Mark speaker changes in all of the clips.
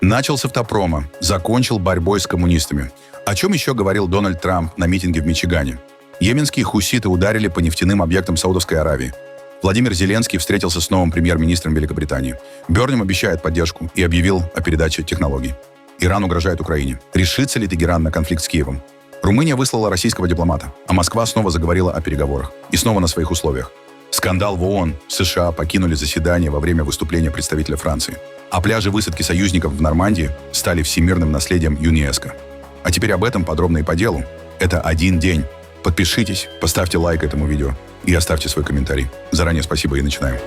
Speaker 1: Начал с автопрома, закончил борьбой с коммунистами. О чем еще говорил Дональд Трамп на митинге в Мичигане? Йеменские хуситы ударили по нефтяным объектам Саудовской Аравии. Владимир Зеленский встретился с новым премьер-министром Великобритании. Бёрнем обещает поддержку и объявил о передаче технологий. Иран угрожает Украине. Решится ли Тегеран на конфликт с Киевом? Румыния выслала российского дипломата, а Москва снова заговорила о переговорах. И снова на своих условиях. Скандал в ООН. США покинули заседание во время выступления представителя Франции. А пляжи высадки союзников в Нормандии стали всемирным наследием ЮНЕСКО. А теперь об этом подробно и по делу. Это один день. Подпишитесь, поставьте лайк этому видео и оставьте свой комментарий. Заранее спасибо и начинаем.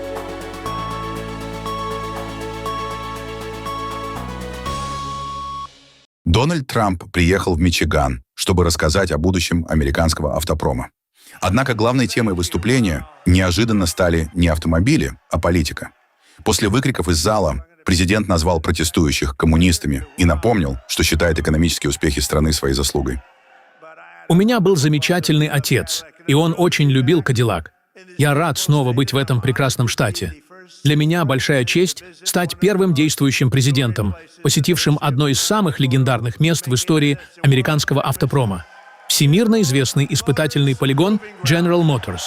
Speaker 1: Дональд Трамп приехал в Мичиган, чтобы рассказать о будущем американского автопрома. Однако главной темой выступления неожиданно стали не автомобили, а политика. После выкриков из зала президент назвал протестующих коммунистами и напомнил, что считает экономические успехи страны своей заслугой.
Speaker 2: У меня был замечательный отец, и он очень любил Кадиллак. Я рад снова быть в этом прекрасном штате. Для меня большая честь стать первым действующим президентом, посетившим одно из самых легендарных мест в истории американского автопрома – всемирно известный испытательный полигон General Motors.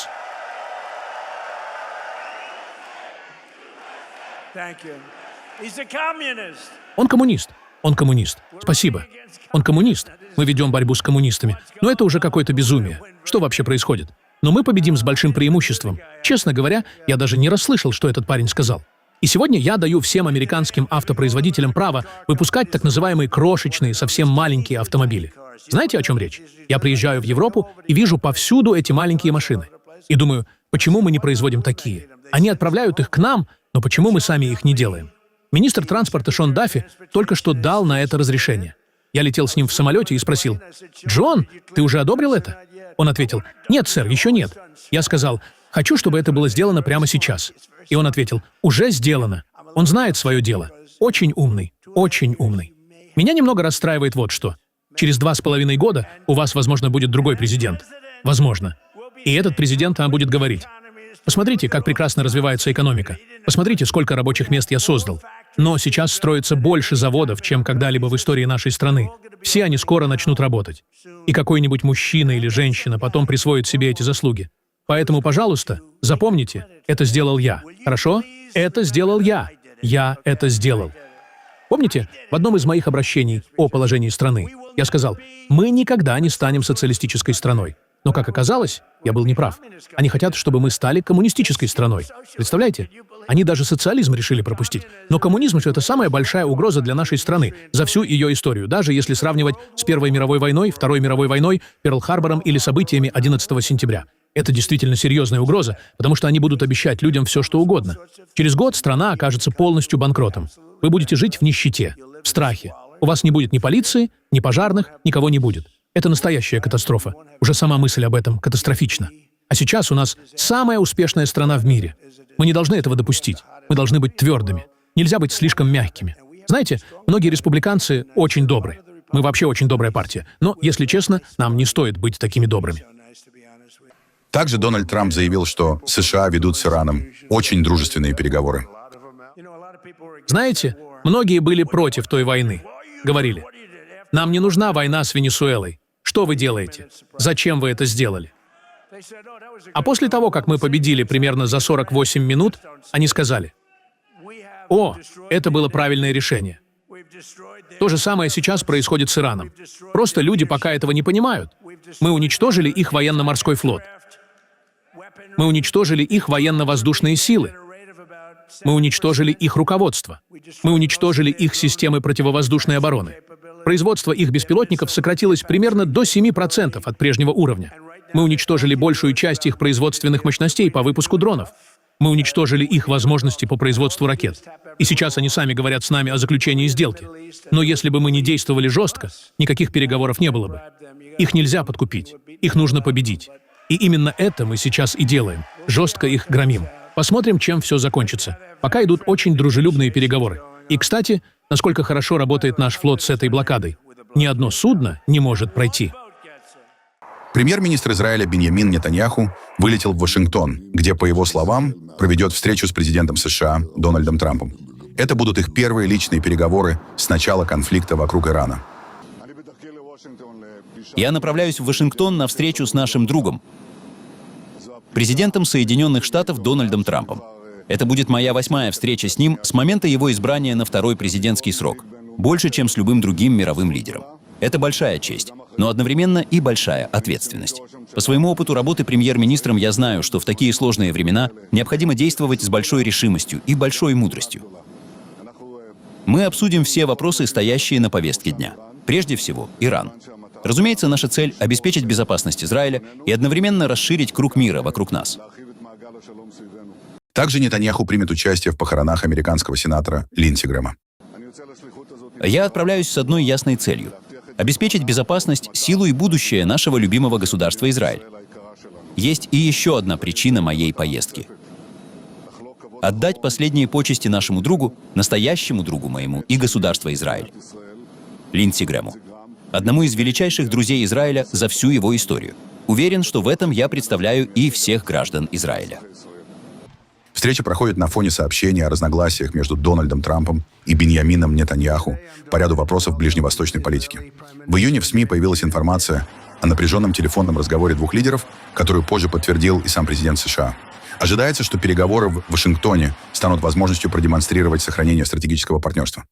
Speaker 2: Он коммунист. Он коммунист. Спасибо. Он коммунист. Мы ведем борьбу с коммунистами. Но это уже какое-то безумие. Что вообще происходит? Но мы победим с большим преимуществом. Честно говоря, я даже не расслышал, что этот парень сказал. И сегодня я даю всем американским автопроизводителям право выпускать так называемые крошечные, совсем маленькие автомобили. Знаете, о чем речь? Я приезжаю в Европу и вижу повсюду эти маленькие машины. И думаю, почему мы не производим такие? Они отправляют их к нам, но почему мы сами их не делаем? Министр транспорта Шон Даффи только что дал на это разрешение. Я летел с ним в самолете и спросил: «Джон, ты уже одобрил это?» Он ответил: «Нет, сэр, еще нет». Я сказал: «Хочу, чтобы это было сделано прямо сейчас». И он ответил: «Уже сделано». Он знает свое дело. Очень умный, очень умный. Меня немного расстраивает вот что. Через 2,5 года у вас, возможно, будет другой президент. Возможно. И этот президент вам будет говорить: «Посмотрите, как прекрасно развивается экономика. Посмотрите, сколько рабочих мест я создал. Но сейчас строится больше заводов, чем когда-либо в истории нашей страны. Все они скоро начнут работать. И какой-нибудь мужчина или женщина потом присвоит себе эти заслуги. Поэтому, пожалуйста, запомните, это сделал я. Хорошо? Это сделал я. Я это сделал». Помните, в одном из моих обращений о положении страны я сказал: «Мы никогда не станем социалистической страной». Но, как оказалось, я был неправ. Они хотят, чтобы мы стали коммунистической страной. Представляете? Они даже социализм решили пропустить. Но коммунизм — это самая большая угроза для нашей страны за всю ее историю, даже если сравнивать с Первой мировой войной, Второй мировой войной, Перл-Харбором или событиями 11 сентября. Это действительно серьезная угроза, потому что они будут обещать людям все, что угодно. Через год страна окажется полностью банкротом. Вы будете жить в нищете, в страхе. У вас не будет ни полиции, ни пожарных, никого не будет. Это настоящая катастрофа. Уже сама мысль об этом катастрофична. А сейчас у нас самая успешная страна в мире. Мы не должны этого допустить. Мы должны быть твердыми. Нельзя быть слишком мягкими. Знаете, многие республиканцы очень добрые. Мы вообще очень добрая партия. Но, если честно, нам не стоит быть такими добрыми.
Speaker 1: Также Дональд Трамп заявил, что США ведут с Ираном очень дружественные переговоры.
Speaker 2: Знаете, многие были против той войны. Говорили: «Нам не нужна война с Венесуэлой. Что вы делаете? Зачем вы это сделали?» А после того, как мы победили примерно за 48 минут, они сказали: «О, это было правильное решение». То же самое сейчас происходит с Ираном. Просто люди пока этого не понимают. Мы уничтожили их военно-морской флот. Мы уничтожили их военно-воздушные силы. Мы уничтожили их руководство. Мы уничтожили их системы противовоздушной обороны. Производство их беспилотников сократилось примерно до 7% от прежнего уровня. Мы уничтожили большую часть их производственных мощностей по выпуску дронов. Мы уничтожили их возможности по производству ракет. И сейчас они сами говорят с нами о заключении сделки. Но если бы мы не действовали жестко, никаких переговоров не было бы. Их нельзя подкупить. Их нужно победить. И именно это мы сейчас и делаем. Жестко их громим. Посмотрим, чем все закончится. Пока идут очень дружелюбные переговоры. И, кстати, насколько хорошо работает наш флот с этой блокадой. Ни одно судно не может пройти.
Speaker 1: Премьер-министр Израиля Биньямин Нетаньяху вылетел в Вашингтон, где, по его словам, проведет встречу с президентом США Дональдом Трампом. Это будут их первые личные переговоры с начала конфликта вокруг Ирана.
Speaker 3: Я направляюсь в Вашингтон на встречу с нашим другом, президентом Соединенных Штатов Дональдом Трампом. Это будет моя 8-я встреча с ним с момента его избрания на 2-й президентский срок. Больше, чем с любым другим мировым лидером. Это большая честь, но одновременно и большая ответственность. По своему опыту работы премьер-министром я знаю, что в такие сложные времена необходимо действовать с большой решимостью и большой мудростью. Мы обсудим все вопросы, стоящие на повестке дня. Прежде всего, Иран. Разумеется, наша цель — обеспечить безопасность Израиля и одновременно расширить круг мира вокруг нас.
Speaker 1: Также Нетаньяху примет участие в похоронах американского сенатора Линдси Грэма.
Speaker 3: Я отправляюсь с одной ясной целью — обеспечить безопасность, силу и будущее нашего любимого государства Израиль. Есть и еще одна причина моей поездки. Отдать последние почести нашему другу, настоящему другу моему и государства Израиль, Линдси Грэму, одному из величайших друзей Израиля за всю его историю. Уверен, что в этом я представляю и всех граждан Израиля.
Speaker 1: Встреча проходит на фоне сообщений о разногласиях между Дональдом Трампом и Биньямином Нетаньяху по ряду вопросов ближневосточной политики. В июне в СМИ появилась информация о напряженном телефонном разговоре двух лидеров, которую позже подтвердил и сам президент США. Ожидается, что переговоры в Вашингтоне станут возможностью продемонстрировать сохранение стратегического партнерства.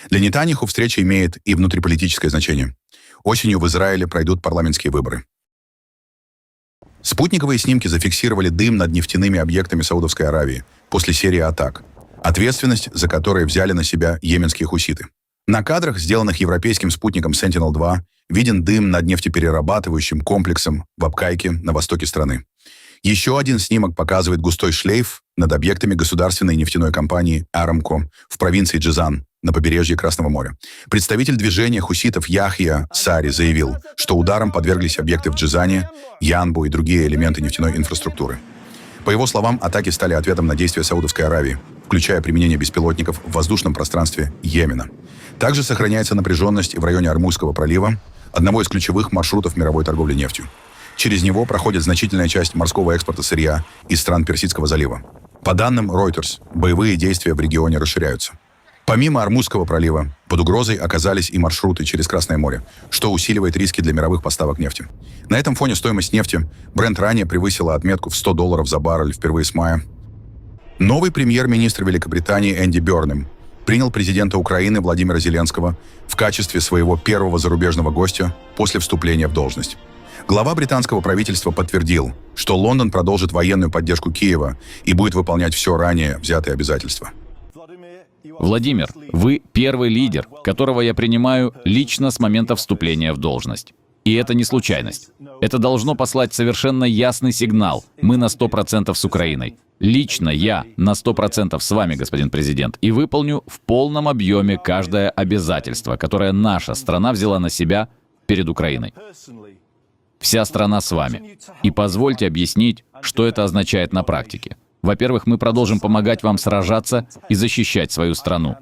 Speaker 1: Для Нетаньяху встреча имеет и внутриполитическое значение. Осенью в Израиле пройдут парламентские выборы. Спутниковые снимки зафиксировали дым над нефтяными объектами Саудовской Аравии после серии атак, ответственность за которые взяли на себя йеменские хуситы. На кадрах, сделанных европейским спутником Sentinel-2, виден дым над нефтеперерабатывающим комплексом в Абкайке на востоке страны. Еще один снимок показывает густой шлейф над объектами государственной нефтяной компании Aramco в провинции Джизан на побережье Красного моря. Представитель движения хуситов Яхья Сари заявил, что ударом подверглись объекты в Джизане, Янбу и другие элементы нефтяной инфраструктуры. По его словам, атаки стали ответом на действия Саудовской Аравии, включая применение беспилотников в воздушном пространстве Йемена. Также сохраняется напряженность и в районе Ормузского пролива, одного из ключевых маршрутов мировой торговли нефтью. Через него проходит значительная часть морского экспорта сырья из стран Персидского залива. По данным Reuters, боевые действия в регионе расширяются. Помимо Ормузского пролива, под угрозой оказались и маршруты через Красное море, что усиливает риски для мировых поставок нефти. На этом фоне стоимость нефти Brent ранее превысила отметку в $100 за баррель впервые с мая. Новый премьер-министр Великобритании Энди Бёрнем принял президента Украины Владимира Зеленского в качестве своего первого зарубежного гостя после вступления в должность. Глава британского правительства подтвердил, что Лондон продолжит военную поддержку Киева и будет выполнять все ранее взятые обязательства.
Speaker 4: Владимир, вы первый лидер, которого я принимаю лично с момента вступления в должность. И это не случайность. Это должно послать совершенно ясный сигнал. Мы на 100% с Украиной. Лично я на 100% с вами, господин президент, и выполню в полном объеме каждое обязательство, которое наша страна взяла на себя перед Украиной. Вся страна с вами. И позвольте объяснить, что это означает на практике. Во-первых, мы продолжим помогать вам сражаться и защищать свою страну.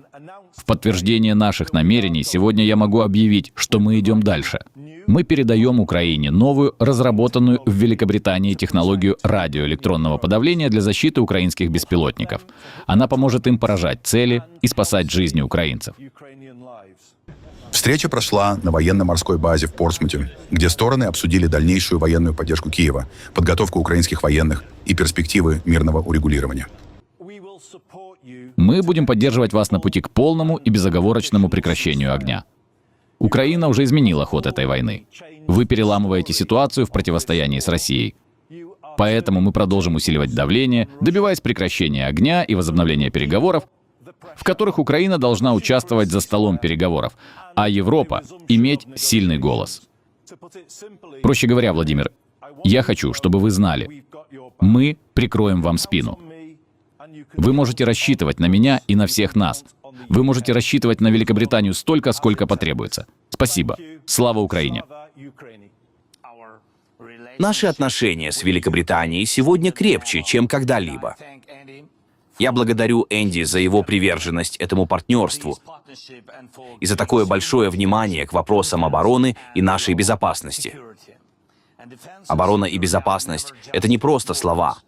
Speaker 4: В подтверждение наших намерений сегодня я могу объявить, что мы идем дальше. Мы передаем Украине новую, разработанную в Великобритании технологию радиоэлектронного подавления для защиты украинских беспилотников. Она поможет им поражать цели и спасать жизни украинцев.
Speaker 1: Встреча прошла на военно-морской базе в Портсмуте, где стороны обсудили дальнейшую военную поддержку Киева, подготовку украинских военных и перспективы мирного урегулирования.
Speaker 4: Мы будем поддерживать вас на пути к полному и безоговорочному прекращению огня. Украина уже изменила ход этой войны. Вы переламываете ситуацию в противостоянии с Россией. Поэтому мы продолжим усиливать давление, добиваясь прекращения огня и возобновления переговоров, в которых Украина должна участвовать за столом переговоров, а Европа — иметь сильный голос. Проще говоря, Владимир, я хочу, чтобы вы знали, мы прикроем вам спину. Вы можете рассчитывать на меня и на всех нас. Вы можете рассчитывать на Великобританию столько, сколько потребуется. Спасибо. Слава Украине!
Speaker 5: Наши отношения с Великобританией сегодня крепче, чем когда-либо. Я благодарю Энди за его приверженность этому партнерству и за такое большое внимание к вопросам обороны и нашей безопасности. Оборона и безопасность — это не просто слова.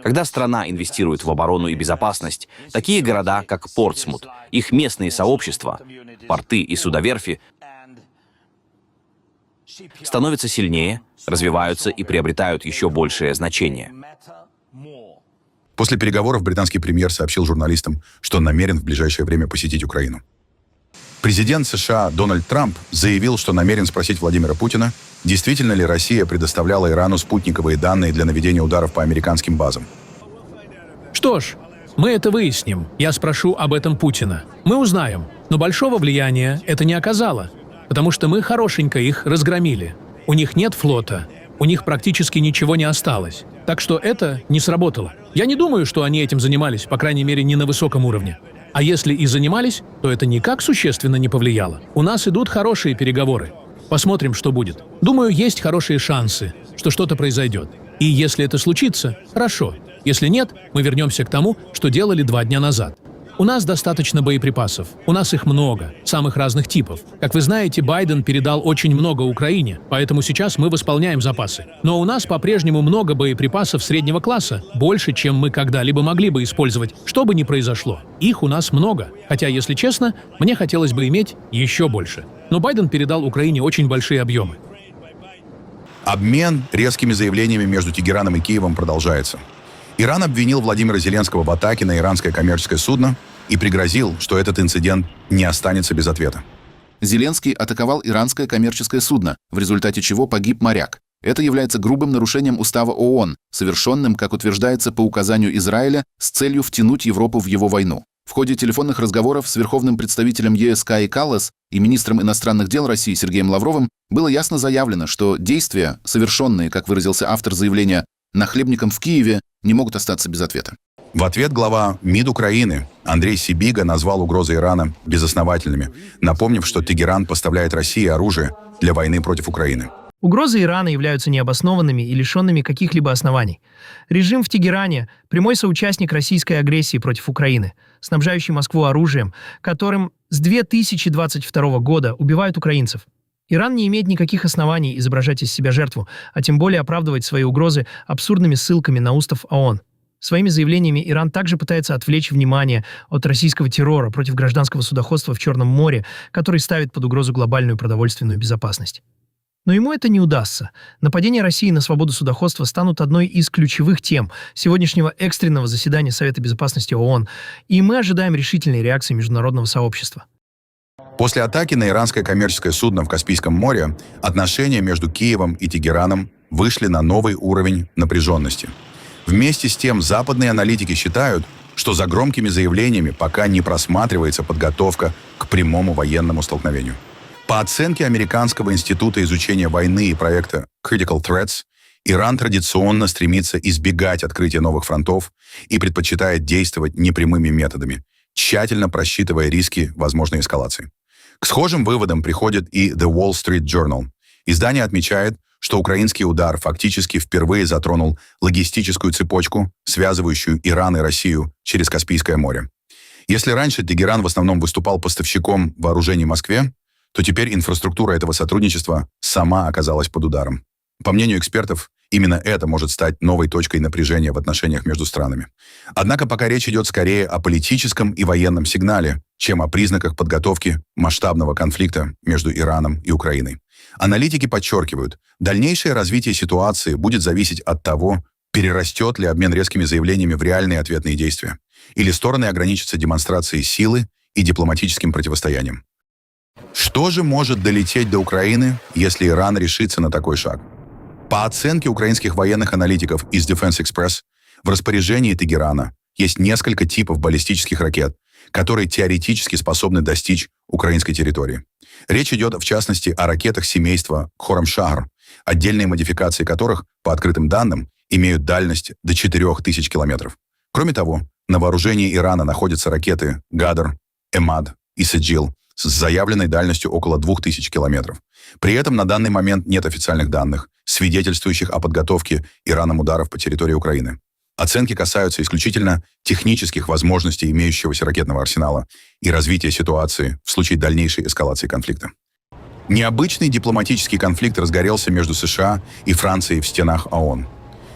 Speaker 5: Когда страна инвестирует в оборону и безопасность, такие города, как Портсмут, их местные сообщества, порты и судоверфи становятся сильнее, развиваются и приобретают еще большее значение.
Speaker 1: После переговоров британский премьер сообщил журналистам, что намерен в ближайшее время посетить Украину. Президент США Дональд Трамп заявил, что намерен спросить Владимира Путина, действительно ли Россия предоставляла Ирану спутниковые данные для наведения ударов по американским базам.
Speaker 2: Что ж, мы это выясним. Я спрошу об этом Путина. Мы узнаем. Но большого влияния это не оказало, потому что мы хорошенько их разгромили. У них нет флота, у них практически ничего не осталось. Так что это не сработало. Я не думаю, что они этим занимались, по крайней мере, не на высоком уровне. А если и занимались, то это никак существенно не повлияло. У нас идут хорошие переговоры. Посмотрим, что будет. Думаю, есть хорошие шансы, что что-то произойдет. И если это случится, хорошо. Если нет, мы вернемся к тому, что делали 2 дня назад. У нас достаточно боеприпасов. У нас их много, самых разных типов. Как вы знаете, Байден передал очень много Украине, поэтому сейчас мы восполняем запасы. Но у нас по-прежнему много боеприпасов среднего класса, больше, чем мы когда-либо могли бы использовать, что бы ни произошло. Их у нас много. Хотя, если честно, мне хотелось бы иметь еще больше. Но Байден передал Украине очень большие объемы.
Speaker 1: Обмен резкими заявлениями между Тегераном и Киевом продолжается. Иран обвинил Владимира Зеленского в атаке на иранское коммерческое судно и пригрозил, что этот инцидент не останется без ответа.
Speaker 6: Зеленский атаковал иранское коммерческое судно, в результате чего погиб моряк. Это является грубым нарушением устава ООН, совершенным, как утверждается, по указанию Израиля с целью втянуть Европу в его войну. В ходе телефонных разговоров с верховным представителем ЕС Каи Каллас и министром иностранных дел России Сергеем Лавровым было ясно заявлено, что действия, совершенные, как выразился автор заявления, нахлебником в Киеве, не могут остаться без ответа.
Speaker 1: В ответ глава МИД Украины Андрей Сибига назвал угрозы Ирана безосновательными, напомнив, что Тегеран поставляет России оружие для войны против Украины.
Speaker 7: Угрозы Ирана являются необоснованными и лишенными каких-либо оснований. Режим в Тегеране – прямой соучастник российской агрессии против Украины, снабжающий Москву оружием, которым с 2022 года убивают украинцев. Иран не имеет никаких оснований изображать из себя жертву, а тем более оправдывать свои угрозы абсурдными ссылками на устав ООН. Своими заявлениями Иран также пытается отвлечь внимание от российского террора против гражданского судоходства в Черном море, который ставит под угрозу глобальную продовольственную безопасность. Но ему это не удастся. Нападения России на свободу судоходства станут одной из ключевых тем сегодняшнего экстренного заседания Совета безопасности ООН, и мы ожидаем решительной реакции международного сообщества.
Speaker 1: После атаки на иранское коммерческое судно в Каспийском море отношения между Киевом и Тегераном вышли на новый уровень напряженности. Вместе с тем, западные аналитики считают, что за громкими заявлениями пока не просматривается подготовка к прямому военному столкновению. По оценке Американского института изучения войны и проекта Critical Threats, Иран традиционно стремится избегать открытия новых фронтов и предпочитает действовать непрямыми методами, тщательно просчитывая риски возможной эскалации. К схожим выводам приходит и The Wall Street Journal. Издание отмечает, что украинский удар фактически впервые затронул логистическую цепочку, связывающую Иран и Россию через Каспийское море. Если раньше Тегеран в основном выступал поставщиком вооружений Москве, то теперь инфраструктура этого сотрудничества сама оказалась под ударом. По мнению экспертов, именно это может стать новой точкой напряжения в отношениях между странами. Однако пока речь идет скорее о политическом и военном сигнале, чем о признаках подготовки масштабного конфликта между Ираном и Украиной. Аналитики подчеркивают, дальнейшее развитие ситуации будет зависеть от того, перерастет ли обмен резкими заявлениями в реальные ответные действия, или стороны ограничатся демонстрацией силы и дипломатическим противостоянием. Что же может долететь до Украины, если Иран решится на такой шаг? По оценке украинских военных аналитиков из Defense Express, в распоряжении Тегерана есть несколько типов баллистических ракет, которые теоретически способны достичь украинской территории. Речь идет, в частности, о ракетах семейства Khorramshahr, отдельные модификации которых, по открытым данным, имеют дальность до 4000 километров. Кроме того, на вооружении Ирана находятся ракеты Гадр, Эмад и Саджил с заявленной дальностью около 2000 километров. При этом на данный момент нет официальных данных, свидетельствующих о подготовке Ираном ударов по территории Украины. Оценки касаются исключительно технических возможностей имеющегося ракетного арсенала и развития ситуации в случае дальнейшей эскалации конфликта. Необычный дипломатический конфликт разгорелся между США и Францией в стенах ООН.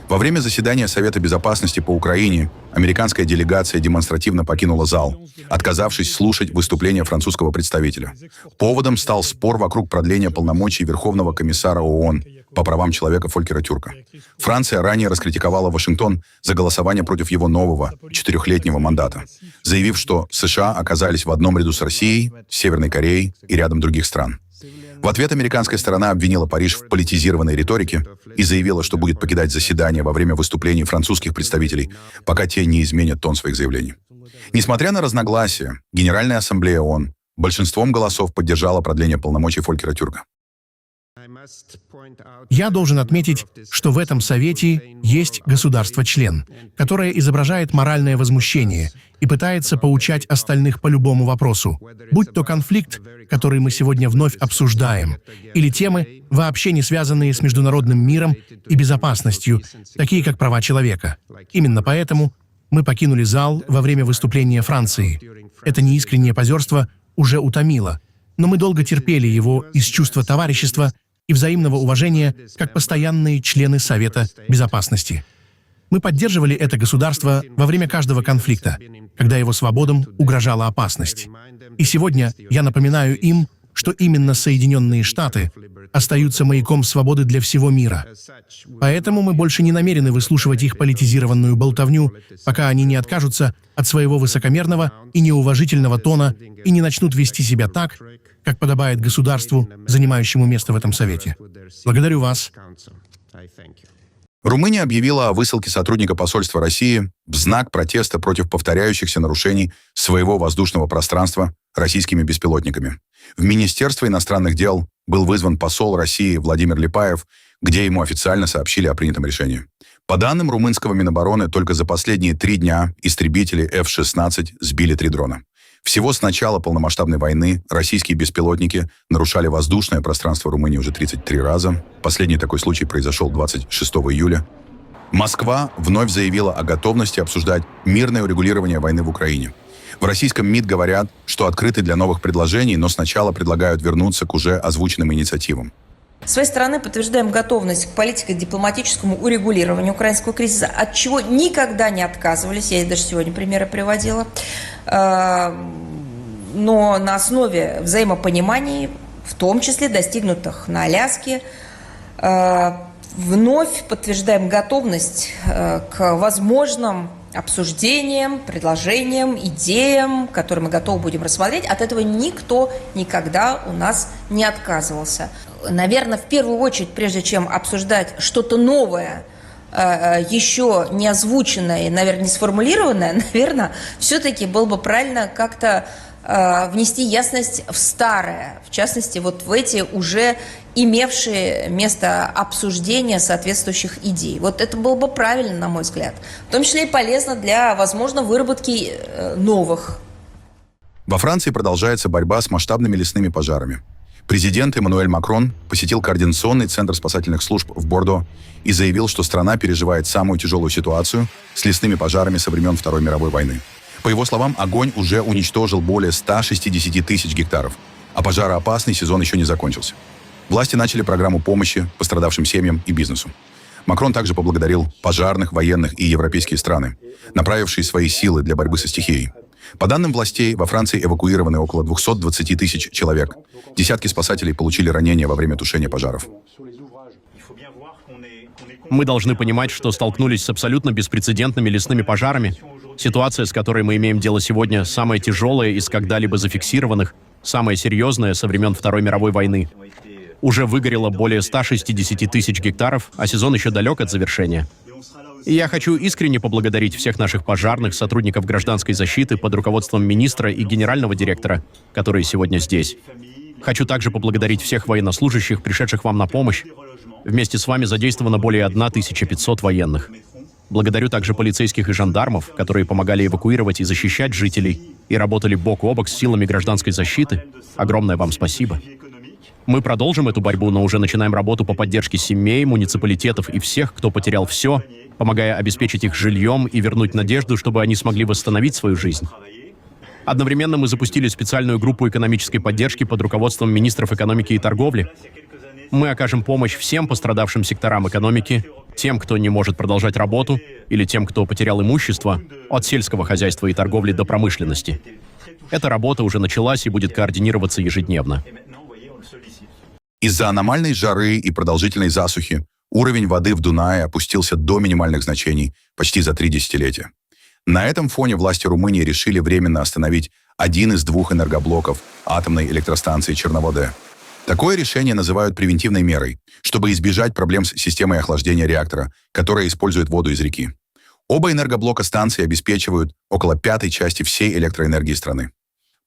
Speaker 1: Во время заседания Совета Безопасности по Украине американская делегация демонстративно покинула зал, отказавшись слушать выступление французского представителя. Поводом стал спор вокруг продления полномочий Верховного комиссара ООН по правам человека Фолькера Тюрка. Франция ранее раскритиковала Вашингтон за голосование против его нового 4-летнего мандата, заявив, что США оказались в одном ряду с Россией, Северной Кореей и рядом других стран. В ответ американская сторона обвинила Париж в политизированной риторике и заявила, что будет покидать заседание во время выступлений французских представителей, пока те не изменят тон своих заявлений. Несмотря на разногласия, Генеральная ассамблея ООН большинством голосов поддержала продление полномочий Фолькера Тюрка.
Speaker 8: Я должен отметить, что в этом Совете есть государство-член, которое изображает моральное возмущение и пытается поучать остальных по любому вопросу, будь то конфликт, который мы сегодня вновь обсуждаем, или темы, вообще не связанные с международным миром и безопасностью, такие как права человека. Именно поэтому мы покинули зал во время выступления Франции. Это неискреннее позерство уже утомило, но мы долго терпели его из чувства товарищества и взаимного уважения как постоянные члены Совета Безопасности. Мы поддерживали это государство во время каждого конфликта, когда его свободам угрожала опасность. И сегодня я напоминаю им, что именно Соединенные Штаты остаются маяком свободы для всего мира. Поэтому мы больше не намерены выслушивать их политизированную болтовню, пока они не откажутся от своего высокомерного и неуважительного тона и не начнут вести себя так, как подобает государству, занимающему место в этом Совете. Благодарю вас.
Speaker 1: Румыния объявила о высылке сотрудника посольства России в знак протеста против повторяющихся нарушений своего воздушного пространства российскими беспилотниками. В Министерство иностранных дел был вызван посол России Владимир Липаев, где ему официально сообщили о принятом решении. По данным румынского Минобороны, только за последние 3 дня истребители F-16 сбили 3 дрона. Всего с начала полномасштабной войны российские беспилотники нарушали воздушное пространство Румынии уже 33 раза. Последний такой случай произошел 26 июля. Москва вновь заявила о готовности обсуждать мирное урегулирование войны в Украине. В российском МИД говорят, что открыты для новых предложений, но сначала предлагают вернуться к уже озвученным инициативам.
Speaker 9: С своей стороны подтверждаем готовность к политико-дипломатическому урегулированию украинского кризиса, от чего никогда не отказывались, я даже сегодня примеры приводила, но на основе взаимопониманий, в том числе достигнутых на Аляске, вновь подтверждаем готовность к возможным обсуждениям, предложениям, идеям, которые мы готовы будем рассмотреть. От этого никто никогда у нас не отказывался. Наверное, в первую очередь, прежде чем обсуждать что-то новое, еще не озвученное и, наверное, не сформулированное, наверное, все-таки было бы правильно как-то внести ясность в старое, в частности, вот в эти уже имевшие место обсуждения соответствующих идей. Вот это было бы правильно, на мой взгляд. В том числе и полезно для, возможно, выработки новых.
Speaker 1: Во Франции продолжается борьба с масштабными лесными пожарами. Президент Эммануэль Макрон посетил координационный центр спасательных служб в Бордо и заявил, что страна переживает самую тяжелую ситуацию с лесными пожарами со времен Второй мировой войны. По его словам, огонь уже уничтожил более 160 тысяч гектаров, а пожароопасный сезон еще не закончился. Власти начали программу помощи пострадавшим семьям и бизнесу. Макрон также поблагодарил пожарных, военных и европейские страны, направившие свои силы для борьбы со стихией. По данным властей, во Франции эвакуированы около 220 тысяч человек. Десятки спасателей получили ранения во время тушения пожаров.
Speaker 10: Мы должны понимать, что столкнулись с абсолютно беспрецедентными лесными пожарами. Ситуация, с которой мы имеем дело сегодня, самая тяжелая из когда-либо зафиксированных, самая серьезная со времен Второй мировой войны. Уже выгорело более 160 тысяч гектаров, а сезон еще далек от завершения. И я хочу искренне поблагодарить всех наших пожарных, сотрудников гражданской защиты под руководством министра и генерального директора, которые сегодня здесь. Хочу также поблагодарить всех военнослужащих, пришедших вам на помощь. Вместе с вами задействовано более 1500 военных. Благодарю также полицейских и жандармов, которые помогали эвакуировать и защищать жителей и работали бок о бок с силами гражданской защиты. Огромное вам спасибо. Мы продолжим эту борьбу, но уже начинаем работу по поддержке семей, муниципалитетов и всех, кто потерял все, помогая обеспечить их жильем и вернуть надежду, чтобы они смогли восстановить свою жизнь. Одновременно мы запустили специальную группу экономической поддержки под руководством министров экономики и торговли. Мы окажем помощь всем пострадавшим секторам экономики, тем, кто не может продолжать работу, или тем, кто потерял имущество, от сельского хозяйства и торговли до промышленности. Эта работа уже началась и будет координироваться ежедневно.
Speaker 1: Из-за аномальной жары и продолжительной засухи уровень воды в Дунае опустился до минимальных значений почти за 3 десятилетия. На этом фоне власти Румынии решили временно остановить один из 2 энергоблоков атомной электростанции Черноводе. Такое решение называют превентивной мерой, чтобы избежать проблем с системой охлаждения реактора, которая использует воду из реки. Оба энергоблока станции обеспечивают около 1/5 части всей электроэнергии страны.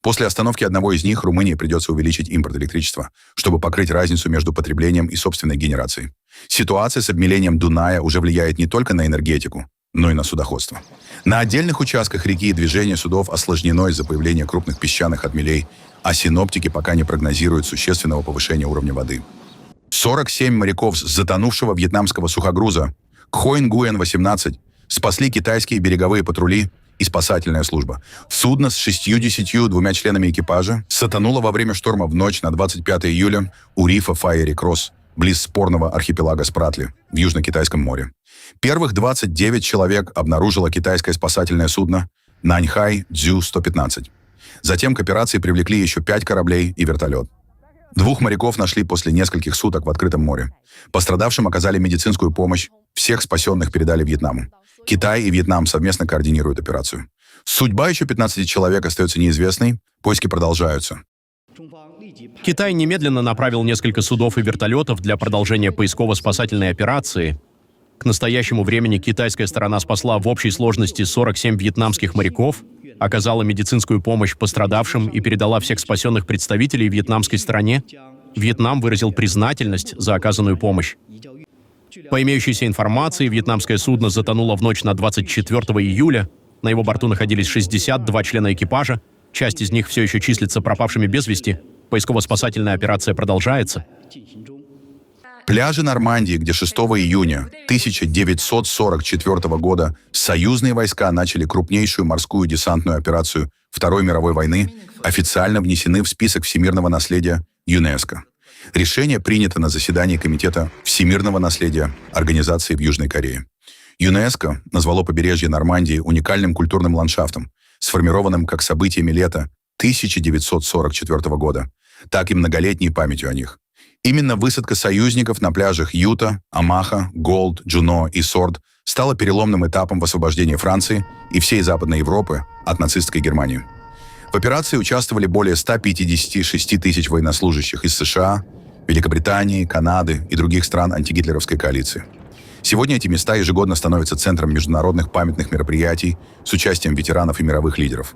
Speaker 1: После остановки одного из них Румынии придется увеличить импорт электричества, чтобы покрыть разницу между потреблением и собственной генерацией. Ситуация с обмелением Дуная уже влияет не только на энергетику, но и на судоходство. На отдельных участках реки движение судов осложнено из-за появления крупных песчаных отмелей, а синоптики пока не прогнозируют существенного повышения уровня воды. 47 моряков с затонувшего вьетнамского сухогруза Khoen Nguyen-18 спасли китайские береговые патрули и спасательная служба. Судно с 62 членами экипажа затонуло во время шторма в ночь на 25 июля у рифа Файери Кросс, близ спорного архипелага Спратли в Южно-Китайском море. Первых 29 человек обнаружило китайское спасательное судно Наньхай Дзю-115. Затем к операции привлекли еще 5 кораблей и вертолет. 2 моряков нашли после нескольких суток в открытом море. Пострадавшим оказали медицинскую помощь, всех спасенных передали Вьетнаму. Китай и Вьетнам совместно координируют операцию. Судьба еще 15 человек остается неизвестной, поиски продолжаются.
Speaker 10: Китай немедленно направил несколько судов и вертолетов для продолжения поисково-спасательной операции. К настоящему времени китайская сторона спасла в общей сложности 47 вьетнамских моряков, оказала медицинскую помощь пострадавшим и передала всех спасенных представителей вьетнамской стороне. Вьетнам выразил признательность за оказанную помощь. По имеющейся информации, вьетнамское судно затонуло в ночь на 24 июля. На его борту находились 62 члена экипажа. Часть из них все еще числится пропавшими без вести. Поисково-спасательная операция продолжается.
Speaker 1: Пляжи Нормандии, где 6 июня 1944 года союзные войска начали крупнейшую морскую десантную операцию Второй мировой войны, официально внесены в список всемирного наследия ЮНЕСКО. Решение принято на заседании Комитета всемирного наследия организации в Южной Корее. ЮНЕСКО назвало побережье Нормандии уникальным культурным ландшафтом, сформированным как событиями лета 1944 года, так и многолетней памятью о них. Именно высадка союзников на пляжах Юта, Амаха, Голд, Джуно и Сорд стала переломным этапом в освобождении Франции и всей Западной Европы от нацистской Германии. В операции участвовали более 156 тысяч военнослужащих из США, Великобритании, Канады и других стран антигитлеровской коалиции. Сегодня эти места ежегодно становятся центром международных памятных мероприятий с участием ветеранов и мировых лидеров.